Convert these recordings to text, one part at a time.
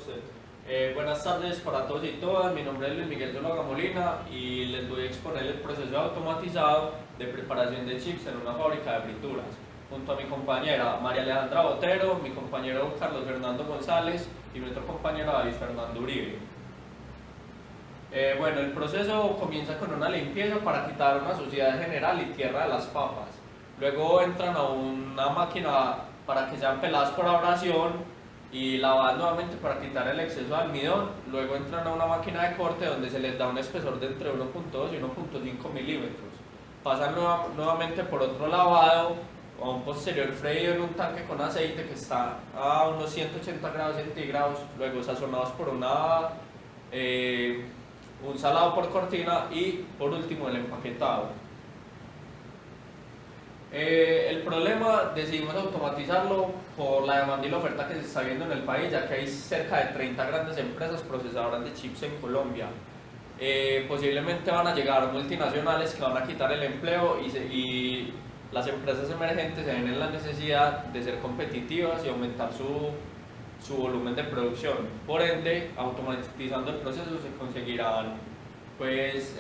usted. Buenas tardes para todos y todas, mi nombre es Luis Miguel Zuluaga Molina y les voy a exponer el proceso automatizado de preparación de chips en una fábrica de frituras, junto a mi compañera María Alejandra Botero, mi compañero Carlos Fernando González y nuestro compañero David Fernando Uribe. Bueno, el proceso comienza con una limpieza para quitar una suciedad general y tierra de las papas. Luego entran a una máquina para que sean peladas por abrasión y lavadas nuevamente para quitar el exceso de almidón. Luego entran a una máquina de corte donde se les da un espesor de entre 1.2 y 1.5 milímetros. Pasan nuevamente por otro lavado a un posterior freído en un tanque con aceite que está a unos 180 grados centígrados, luego sazonados por un salado por cortina y por último el empaquetado. El problema decidimos automatizarlo por la demanda y la oferta que se está viendo en el país, ya que hay cerca de 30 grandes empresas procesadoras de chips en Colombia. Posiblemente van a llegar multinacionales que van a quitar el empleo y las empresas emergentes se ven en la necesidad de ser competitivas y aumentar su volumen de producción. Por ende, automatizando el proceso se conseguirán pues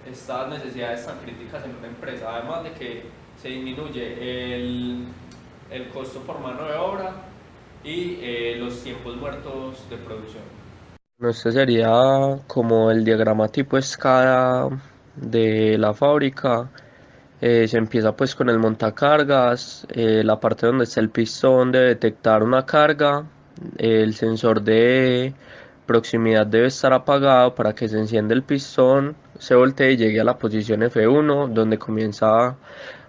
estas necesidades tan críticas en una empresa, además de que se disminuye el costo por mano de obra y los tiempos muertos de producción. Bueno, este sería como el diagrama tipo escala de la fábrica. Se empieza pues con el montacargas, la parte donde está el pistón debe detectar una carga, el sensor de proximidad debe estar apagado para que se encienda el pistón, se voltee y llegue a la posición F1 donde comienza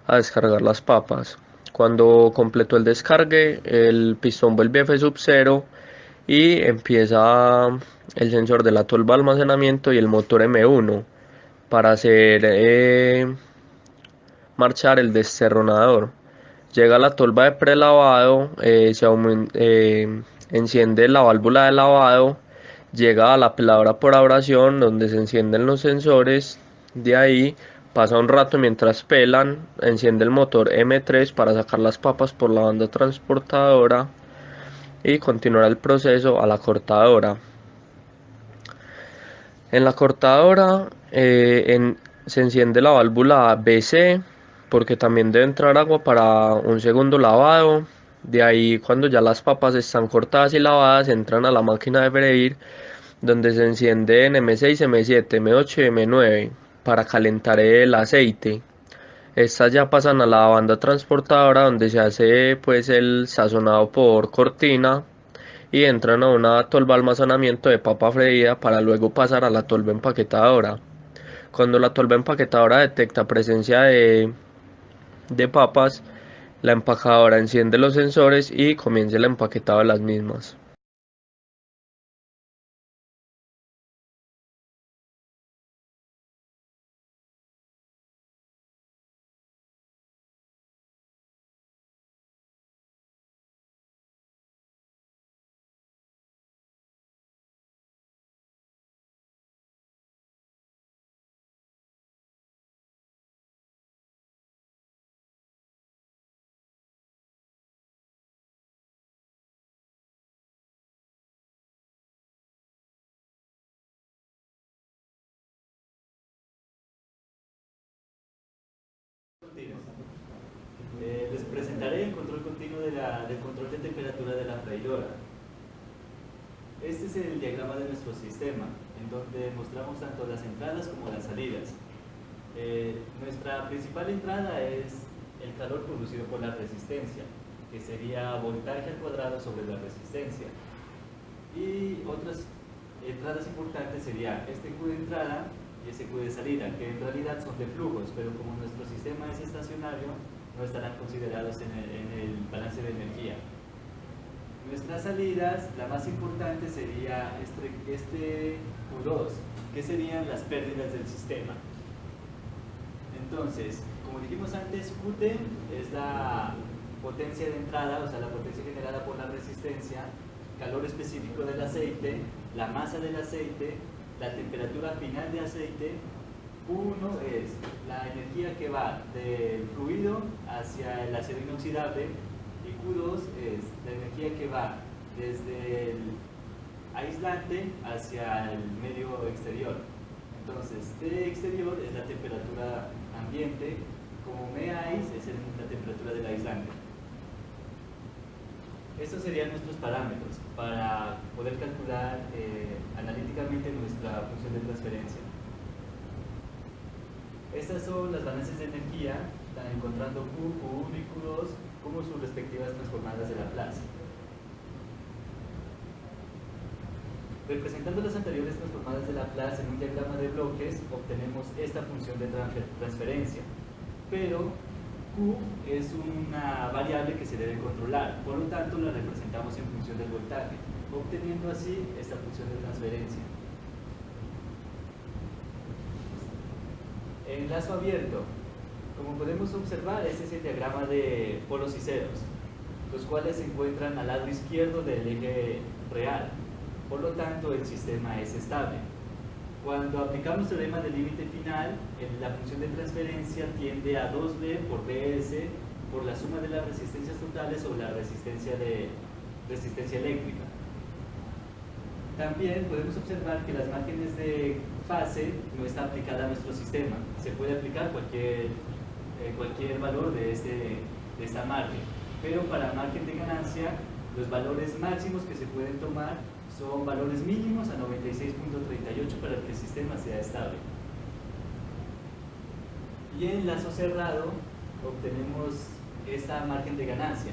a descargar las papas. Cuando completó el descargue, el pistón vuelve a F sub 0 y empieza el sensor de la tolva de almacenamiento y el motor M1 para hacer marchar el desterronador. Llega la tolva de prelavado, enciende la válvula de lavado, llega a la peladora por abrasión donde se encienden los sensores, de ahí pasa un rato mientras pelan, enciende el motor M3 para sacar las papas por la banda transportadora y continuar el proceso a la cortadora. En la cortadora se enciende la válvula BC porque también debe entrar agua para un segundo lavado. De ahí cuando ya las papas están cortadas y lavadas entran a la máquina de freír donde se encienden M6, M7, M8 y M9 para calentar el aceite. Estas ya pasan a la banda transportadora donde se hace pues el sazonado por cortina y entran a una tolva de almacenamiento de papa freída para luego pasar a la tolva empaquetadora. Cuando la tolva empaquetadora detecta presencia de papas, la empacadora enciende los sensores y comienza el empaquetado de las mismas. Les presentaré el control continuo del control de temperatura de la freidora. Este es el diagrama de nuestro sistema, en donde mostramos tanto las entradas como las salidas. Nuestra principal entrada es el calor producido por la resistencia, que sería voltaje al cuadrado sobre la resistencia. Y otras entradas importantes serían este Q de entrada y ese Q de salida, que en realidad son de flujos, pero como nuestro sistema es estacionario, no estarán considerados en el balance de energía. Nuestras salidas, la más importante sería este Q2, que serían las pérdidas del sistema. Entonces, como dijimos antes, Qt es la potencia de entrada, o sea, la potencia generada por la resistencia, calor específico del aceite, la masa del aceite, la temperatura final de aceite. Q1 es la energía que va del fluido hacia el acero inoxidable y Q2 es la energía que va desde aislante hacia el medio exterior. Entonces, T exterior es la temperatura ambiente, como MAIS es la temperatura del aislante. Estos serían nuestros parámetros para poder calcular analíticamente nuestra función de transferencia. Estas son las balances de energía, encontrando Q, Q1 y Q2 como sus respectivas transformadas de Laplace. Representando las anteriores transformadas de Laplace en un diagrama de bloques, obtenemos esta función de transferencia. Pero Q es una variable que se debe controlar, por lo tanto la representamos en función del voltaje, obteniendo así esta función de transferencia. Enlazo abierto. Como podemos observar, este es el diagrama de polos y ceros, los cuales se encuentran al lado izquierdo del eje real. Por lo tanto, el sistema es estable. Cuando aplicamos el teorema del límite final, la función de transferencia tiende a 2B por BS por la suma de las resistencias totales sobre la resistencia eléctrica. También podemos observar que las márgenes de fase no está aplicada a nuestro sistema. Se puede aplicar cualquier valor de esta margen, pero para margen de ganancia, los valores máximos que se pueden tomar son valores mínimos a 96.38 para que el sistema sea estable. Y en lazo cerrado obtenemos esta margen de ganancia,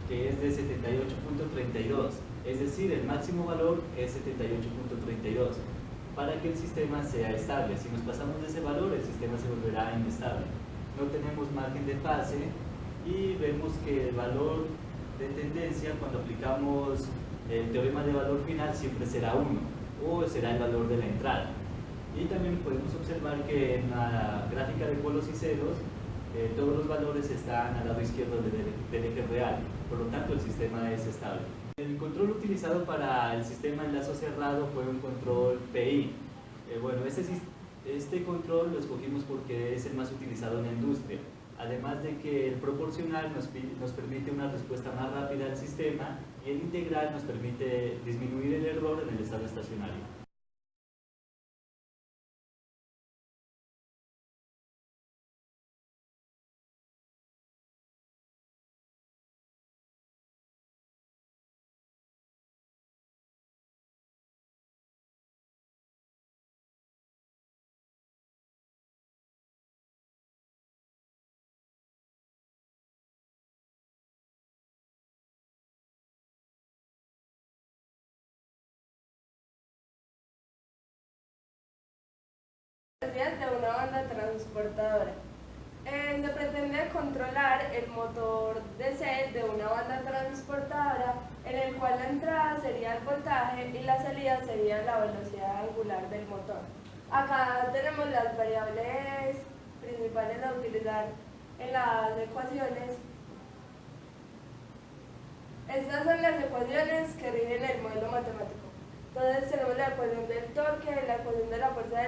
que es de 78.32, es decir, el máximo valor es 78.32 para que el sistema sea estable. Si nos pasamos de ese valor, el sistema se volverá inestable. No tenemos margen de fase y vemos que el valor de tendencia, cuando aplicamos el teorema de valor final, siempre será 1 o será el valor de la entrada. Y también podemos observar que en la gráfica de polos y ceros todos los valores están al lado izquierdo del eje real, por lo tanto el sistema es estable. El control utilizado para el sistema en lazo cerrado fue un control PI. Bueno, este control lo escogimos porque es el más utilizado en la industria, además de que el proporcional nos permite una respuesta más rápida al sistema y el integral nos permite disminuir el error en el estado estacionario. De una banda transportadora. Se pretende controlar el motor DC de una banda transportadora, en el cual la entrada sería el voltaje y la salida sería la velocidad angular del motor. Acá tenemos las variables principales a utilizar en las ecuaciones. Estas son las ecuaciones que rigen el modelo matemático. Entonces tenemos la ecuación del torque, la ecuación de la fuerza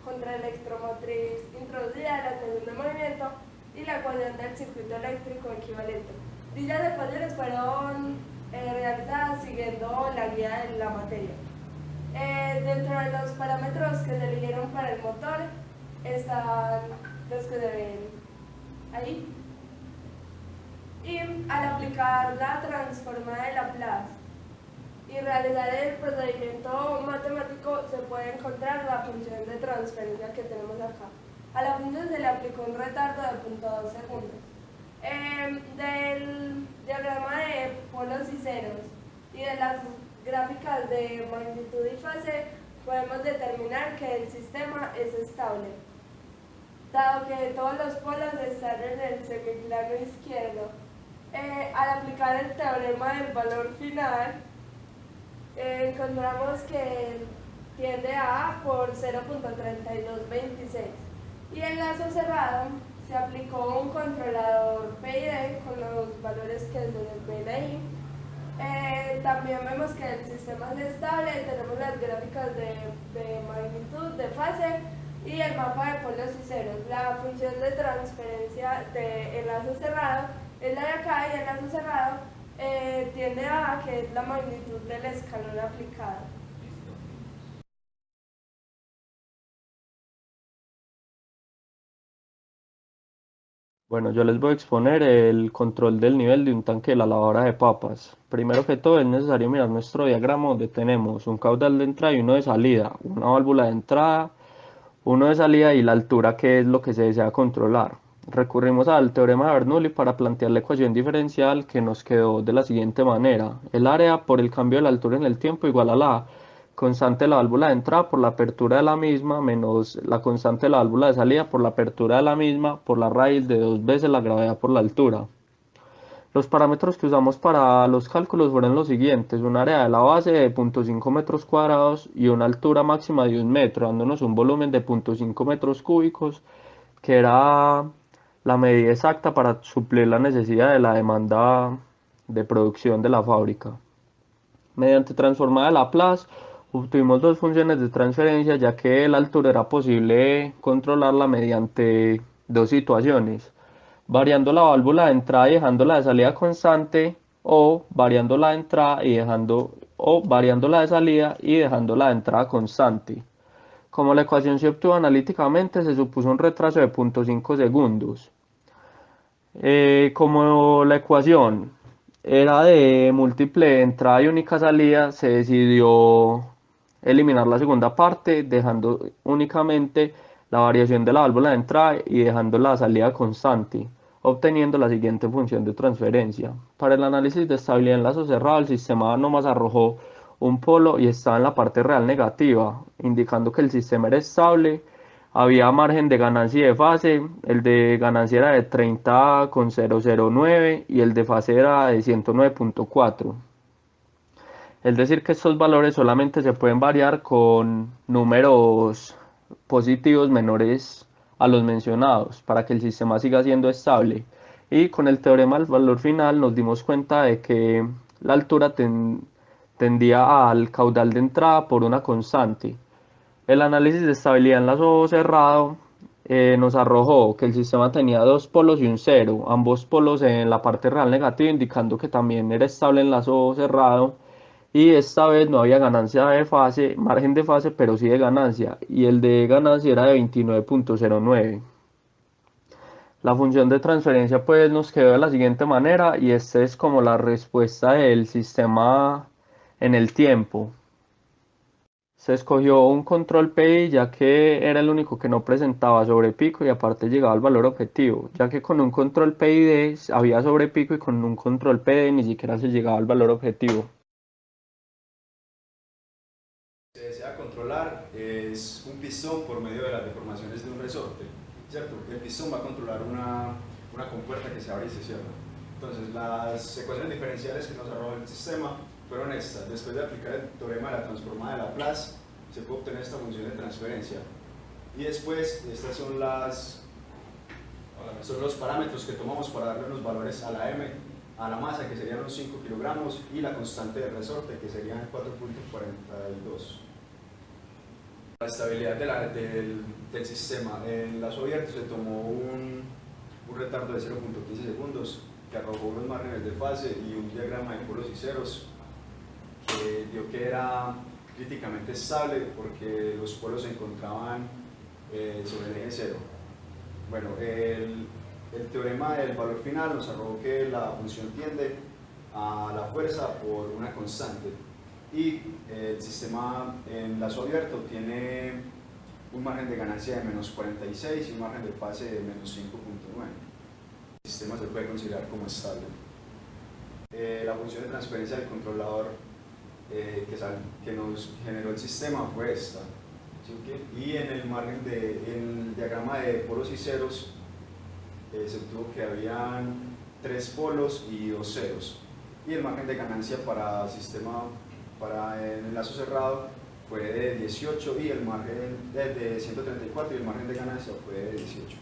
contra electromotriz introducida, la ecuación de movimiento y la ecuación del circuito eléctrico equivalente. Dichas ecuaciones fueron realizadas siguiendo la guía de la materia. Dentro de los parámetros que se eligieron para el motor están los que se ven ahí. Y al aplicar la transformada de Laplace y realizar el procedimiento matemático, se puede encontrar la función de transferencia que tenemos acá. A la función se le aplicó un retardo de 0.2 segundos. Del diagrama de polos y ceros y de las gráficas de magnitud y fase, podemos determinar que el sistema es estable, dado que todos los polos están en el semiplano izquierdo. Al aplicar el teorema del valor final, encontramos que tiende a A por 0.3226. Y en lazo cerrado se aplicó un controlador PID con los valores que se ven ahí. También vemos que el sistema es estable, tenemos las gráficas de magnitud, de fase y el mapa de polos y ceros. La función de transferencia de enlace cerrado es la de acá, y el lazo cerrado tiende a que es la magnitud del escalón aplicado. Bueno, yo les voy a exponer el control del nivel de un tanque de la lavadora de papas. Primero que todo es necesario mirar nuestro diagrama donde tenemos un caudal de entrada y uno de salida, una válvula de entrada, uno de salida y la altura, que es lo que se desea controlar. Recurrimos al teorema de Bernoulli para plantear la ecuación diferencial, que nos quedó de la siguiente manera: el área por el cambio de la altura en el tiempo igual a la constante de la válvula de entrada por la apertura de la misma menos la constante de la válvula de salida por la apertura de la misma por la raíz de 2 veces la gravedad por la altura. Los parámetros que usamos para los cálculos fueron los siguientes: un área de la base de 0.5 metros cuadrados y una altura máxima de 1 metro, dándonos un volumen de 0.5 metros cúbicos, que era la medida exacta para suplir la necesidad de la demanda de producción de la fábrica. Mediante transformada de Laplace, obtuvimos dos funciones de transferencia, ya que la altura era posible controlarla mediante dos situaciones: variando la válvula de entrada y dejando la de salida constante, o variando la de entrada y variando la de salida y dejando la de entrada constante. Como la ecuación se obtuvo analíticamente, se supuso un retraso de 0.5 segundos. Como la ecuación era de múltiple entrada y única salida, se decidió eliminar la segunda parte, dejando únicamente la variación de la válvula de entrada y dejando la salida constante, obteniendo la siguiente función de transferencia. Para el análisis de estabilidad en lazo cerrado, el sistema nomás arrojó un polo y estaba en la parte real negativa, indicando que el sistema era estable. Había margen de ganancia y de fase. El de ganancia era de 30,009 y el de fase era de 109,4. Es decir, que estos valores solamente se pueden variar con números positivos menores a los mencionados para que el sistema siga siendo estable. Y con el teorema del valor final nos dimos cuenta de que la altura tendía al caudal de entrada por una constante. El análisis de estabilidad en lazo cerrado nos arrojó que el sistema tenía dos polos y un cero, ambos polos en la parte real negativa, indicando que también era estable en lazo cerrado. Y esta vez no había ganancia de fase, margen de fase, pero sí de ganancia, y el de ganancia era de 29,09. La función de transferencia pues nos quedó de la siguiente manera, y esta es como la respuesta del sistema en el tiempo. Se escogió un control PI, ya que era el único que no presentaba sobrepico y aparte llegaba al valor objetivo, ya que con un control PID había sobrepico y con un control PD ni siquiera se llegaba al valor objetivo. Se desea controlar es un pistón por medio de las deformaciones de un resorte, ¿cierto? El pistón va a controlar una compuerta que se abre y se cierra. Entonces, las ecuaciones diferenciales que nos arroja el sistema fueron estas. Después de aplicar el teorema de la transformada de Laplace, se puede obtener esta función de transferencia. Y después, estas son los parámetros que tomamos para darle los valores a la M, a la masa, que serían los 5 kilogramos, y la constante de resorte, que serían 4,42. La estabilidad del sistema. En lazo abierto se tomó un retardo de 0,15 segundos, que arrojó unos márgenes de fase y un diagrama de polos y ceros, que dio que era críticamente estable porque los polos se encontraban sobre el eje cero. Bueno, el teorema del valor final nos arrojó que la función tiende a la fuerza por una constante, y el sistema en lazo abierto tiene un margen de ganancia de -46 y un margen de fase de -5,9. El sistema se puede considerar como estable. La función de transferencia del controlador que nos generó el sistema fue esta, ¿sí? Y en el diagrama de polos y ceros se obtuvo que habían 3 polos y 2 ceros, y el margen de ganancia para en el lazo cerrado fue de 18 y el margen de 134, y el margen de ganancia fue de 18.